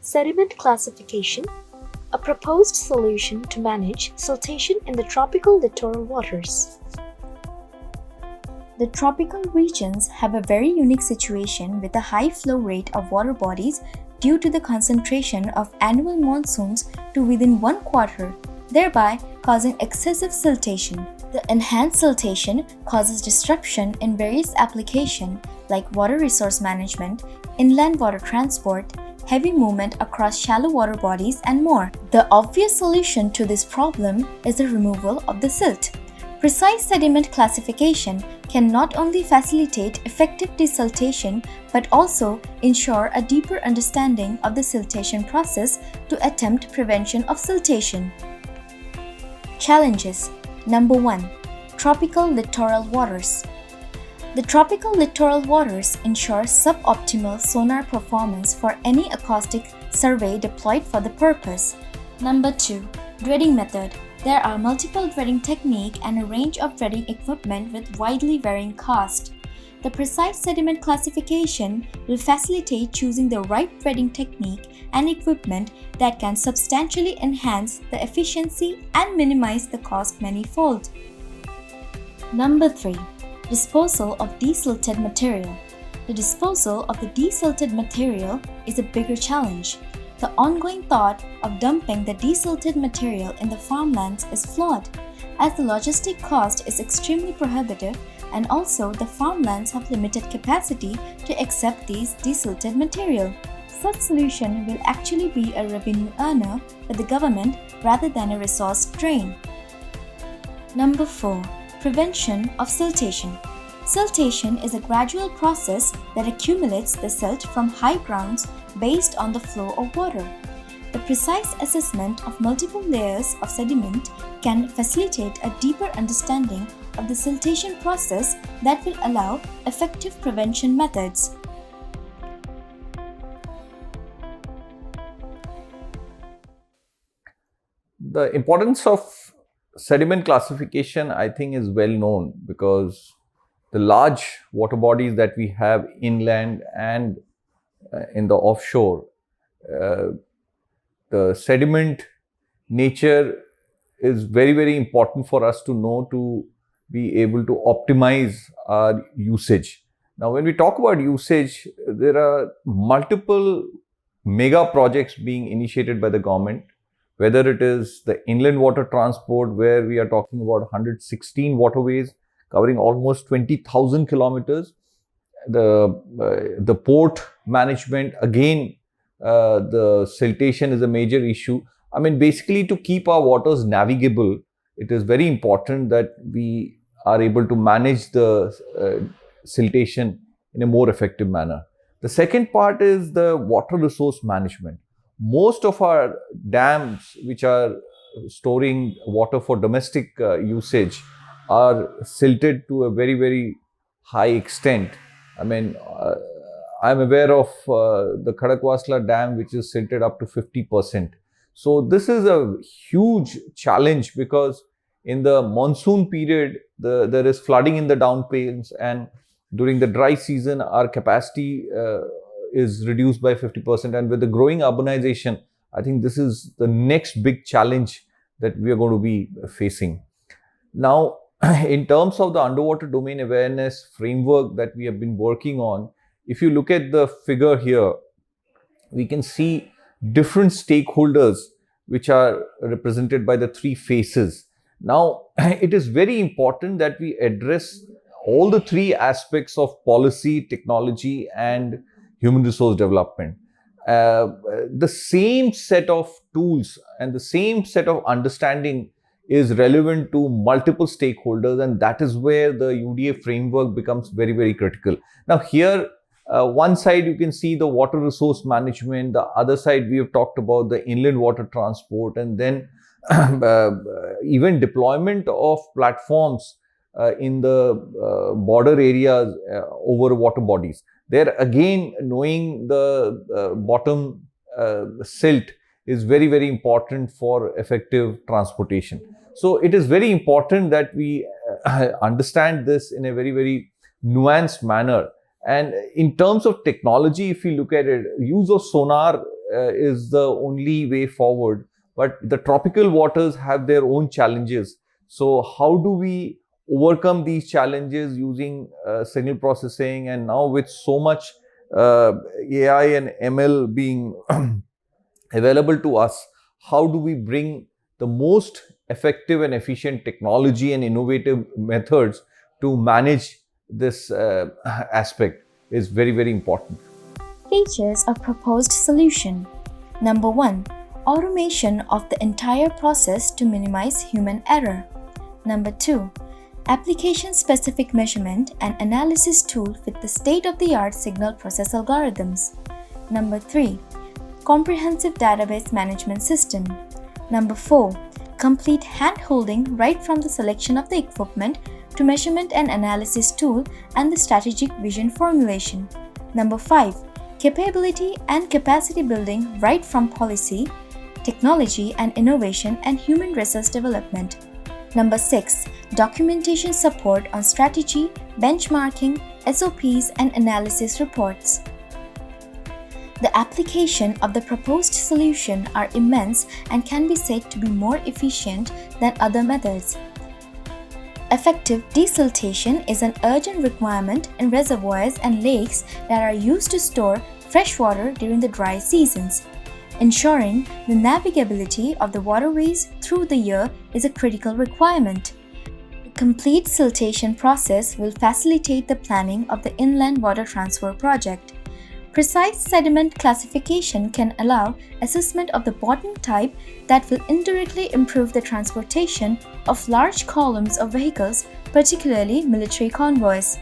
Sediment classification, a proposed solution to manage siltation in the tropical littoral waters. The tropical regions have a very unique situation with a high flow rate of water bodies due to the concentration of annual monsoons to within one quarter, thereby causing excessive siltation. The enhanced siltation causes disruption in various applications like water resource management, inland water transport, heavy movement across shallow water bodies, and more. The obvious solution to this problem is the removal of the silt. Precise sediment classification can not only facilitate effective desiltation but also ensure a deeper understanding of the siltation process to attempt prevention of siltation. Challenges. Number 1. Tropical littoral waters. The tropical littoral waters ensure suboptimal sonar performance for any acoustic survey deployed for the purpose. Number 2. Dredging method. There are multiple dredging techniques and a range of dredging equipment with widely varying cost. The precise sediment classification will facilitate choosing the right dredging technique and equipment that can substantially enhance the efficiency and minimize the cost manifold. Number 3. Disposal of desilted material. The disposal of the desilted material is a bigger challenge. The ongoing thought of dumping the desilted material in the farmlands is flawed, as the logistic cost is extremely prohibitive and also the farmlands have limited capacity to accept these desilted material. Such solution will actually be a revenue earner for the government rather than a resource drain. Number 4. Prevention of siltation. Siltation is a gradual process that accumulates the silt from high grounds based on the flow of water. The precise assessment of multiple layers of sediment can facilitate a deeper understanding of the siltation process that will allow effective prevention methods. The importance of sediment classification, I think, is well known because the large water bodies that we have inland and in the offshore, the sediment nature is very, very important for us to know to be able to optimize our usage. Now, when we talk about usage, there are multiple mega projects being initiated by the government, whether it is the inland water transport, where we are talking about 116 waterways covering almost 20,000 kilometers. The port management, again, the siltation is a major issue. I mean, basically, to keep our waters navigable, it is very important that we are able to manage the siltation in a more effective manner. The second part is the water resource management. Most of our dams, which are storing water for domestic usage, are silted to a very, very high extent. I mean, I'm aware of the Khadakwasla Dam, which is silted up to 50%. So this is a huge challenge because in the monsoon period, there is flooding in the downplains, and during the dry season, our capacity is reduced by 50%. And with the growing urbanization, I think this is the next big challenge that we are going to be facing. Now, in terms of the underwater domain awareness framework that we have been working on, if you look at the figure here, we can see different stakeholders which are represented by the three faces. Now, it is very important that we address all the three aspects of policy, technology, and human resource development. The same set of tools and the same set of understanding is relevant to multiple stakeholders, and that is where the UDA framework becomes very, very critical. Now, here, one side you can see the water resource management, the other side we have talked about the inland water transport, and then even deployment of platforms in the border areas over water bodies. There again, knowing the bottom silt is very, very important for effective transportation. So it is very important that we understand this in a very, very nuanced manner. And in terms of technology, if you look at it, use of sonar is the only way forward, but the tropical waters have their own challenges. So how do we overcome these challenges using signal processing, and now with so much AI and ML being available to us, how do we bring the most effective and efficient technology and innovative methods to manage this aspect is very, very important. Features of proposed solution. Number 1. Automation of the entire process to minimize human error. Number 2. Application-specific measurement and analysis tool with the state-of-the-art signal process algorithms. Number 3. Comprehensive database management system. Number 4. Complete hand-holding right from the selection of the equipment to measurement and analysis tool and the strategic vision formulation. Number 5. Capability and capacity building right from policy, technology and innovation and human resource development. Number 6. Documentation support on strategy, benchmarking, SOPs and analysis reports. The application of the proposed solution are immense and can be said to be more efficient than other methods. Effective desiltation is an urgent requirement in reservoirs and lakes that are used to store fresh water during the dry seasons. Ensuring the navigability of the waterways through the year is a critical requirement. The complete siltation process will facilitate the planning of the inland water transfer project. Precise sediment classification can allow assessment of the bottom type that will indirectly improve the transportation of large columns of vehicles, particularly military convoys.